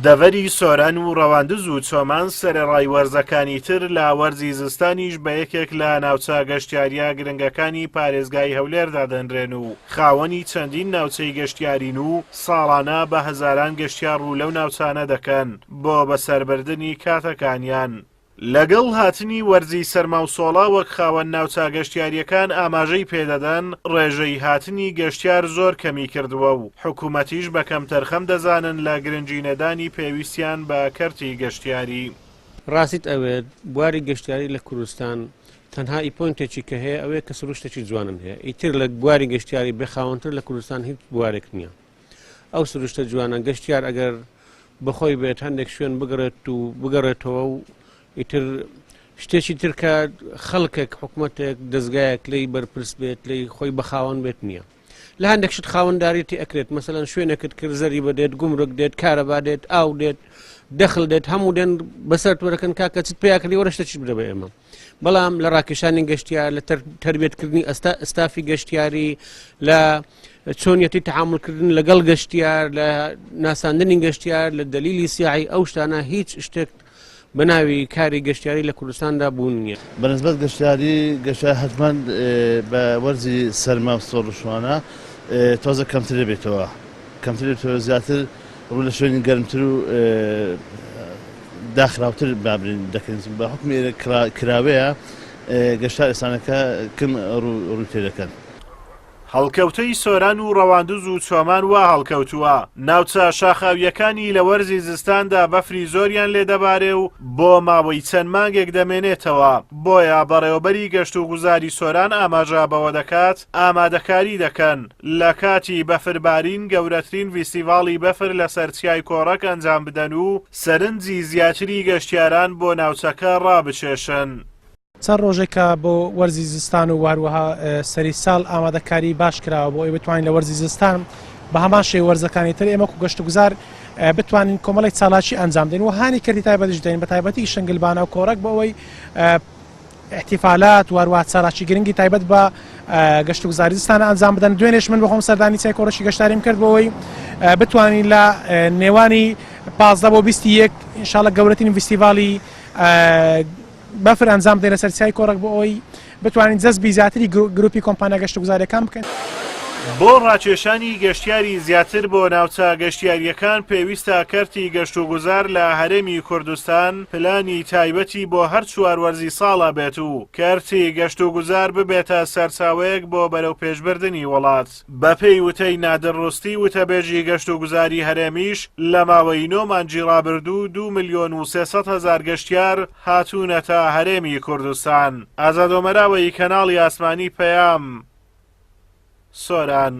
دەڤەری سۆران و ڕەواندز و چۆمان سەرەڕای وەرزەکانی تر لە وەرزی زستانیش بە یەکێک لە ناوچە گەشتیاریە گرنگەکانی پارێزگای هەولێردا دەنرێن و خاوەنی چەندین ناوچەی گەشتیارین و ساڵانە بە هەزاران گەشتیار ڕوو لەو ناوچانە دەکەن بۆ بەسەربردنی کاتەکانیان. لەگەڵ هاتنی وەرزی سەرما و سۆڵا وەک خاوەن ناوچە گەشتیاریەکان ئاماژەی پێدەدەن ڕێژەی هاتنی گەشتیار زۆر کەمی کردووە و حکوومەتیش بە کەم تەرخەم دەزانن لە گرنگجینەدانی پێویستیان بە کەرتی گەشتیاری. ڕاستیت ئەوێت بواری گەشتیاری لە کوردستان تەنها ئیپۆینتێکی کە هەیە ئەوەیە کە سروشتێکی جوانن هەیە. ئیتر لە بواری گەشتیاری بێخاوەنتر لە کوردستان هیچ بوارێک نییە. ئەو سروشتە جوانە گەشتیار ئەگەر بەخۆی بێت هەندێک شوێن بگەڕێت و بگەڕێتەوە و ئیتر شتێکی ترکە خەڵکێک حکوومەتێک دەستگایەک لی بەرپرس بێت لی خۆی بەخاوەن بێت نییە. لە هەندێک شت خاوەندداریەتی ئەکرێت مەسەلەن شوێنێکت کرد زەری بەدێت گومرگ دێت کارەبا دێت ئاو دێت دەخل دێت هەموو دێن بەسەر وەرەکەن کاکە چت پێیاکردی وەرە شتێکی بدە بە ئێمە. بەڵام لە ڕاکێشانی گەشتیار لە تربیەتکردنی ئەستافی گەشتیاری لە چۆنیەتی تەعاملکردن لەگەڵ گەشتیار لە ناساندنی گەشتیار لە دەلیلی سیاعی ئەو شتانە هیچ شتێک بەناوی کاری گەشتیاری لە کوردستاندا بوون نییە. بەنسبەت گەشتیاری گەشتیار حتمەن بە وەرزی سەرما و سۆڕشوانە تۆزە کەمتر بێتەوە کەمتر زیاتر ڕوو لە شوێنی گەرمتر و داخراوتر بابرین دەکەن بە حکمی کراوەیە گەشتار ئێستانەکە کم ڕووی تێدەکەن. هەڵکەوتەی سۆران و ڕەواندز و چۆمان وا هەڵکەوتووە ناوچە شاخاویەکانی لە وەرزی زستاندا بەفری زۆریان لێدەبارێ و بۆ ماوەی چەند مانگێک دەمێنێتەوە. بۆیە بەڕێوەبەری گەشت و گوزاری سۆران ئاماژە بەوە دەکات ئامادەکاری دەکەن لە کاتی بەفربارین گەورەترین فیستیڤاڵی بەفر لە سەرچیای کۆڕەک ئەنجام بدەن و سەرنجی زیاتری گەشتیاران بۆ ناوچەکە ڕابچێشن. چەند ڕۆژێکە بۆ وەرزی زستان و واروەها سەری ساڵ ئامادەکاری باش کراوە بۆ ئەوەی بتوانین لە وەرزی زستان بە هەمان شێوە وەرزەکانی تر ئێمە و گەشت و گوزار بتوانین کۆمەڵێک چالاکی ئەنجام دێن و هانی کردی تایبەتیش دێن بە تایبەتی شنگلبانە و کۆڕەک بۆ ئەوەی احتیفالات واروها چالاکی گرنگی تایبەت بە گەشت و گوزاری زستانە ئەنجام بدەن. دوێنێش من بەخۆم سەردانی چای کۆڕەشی گەشتاریم کرد بۆ ئەوەی بتوانین لە نێوانی 15 بۆ 21 ئینشاڵە گەورەترین فیستیڤاڵی بەفر ئەنجام بدەین لەسەر چای کۆڕەک بۆ ئەوەی بتوانین جەزبی زیاتری گروپی کۆمپانیا گەشت و گوزاریەکان بکەن. بۆ ڕاکێشانی گەشتیاری زیاتر بۆ ناوچە گەشتیاریەکان پێویستە کەرتی گەشت و گوزار لە هەرێمی کوردستان پلانی تایبەتی بۆ هەر چوار وەرزی ساڵە بێت و کەرتی گەشت و گوزار ببێتە سەرچاوەیەک بۆ بەرەو پێشبردننی وڵات. بەپێی وتەی نادڕستی وتەبێژی گەشت و گوزاری هەرێمیش لە ماوەی 9 مانگی ڕابردوو 2,300,000 گەشتیار هاتوونەتە هەرێمی کوردستان. ئازادۆمەراوەی کەناڵی ئاسمانی پەیام سۆران.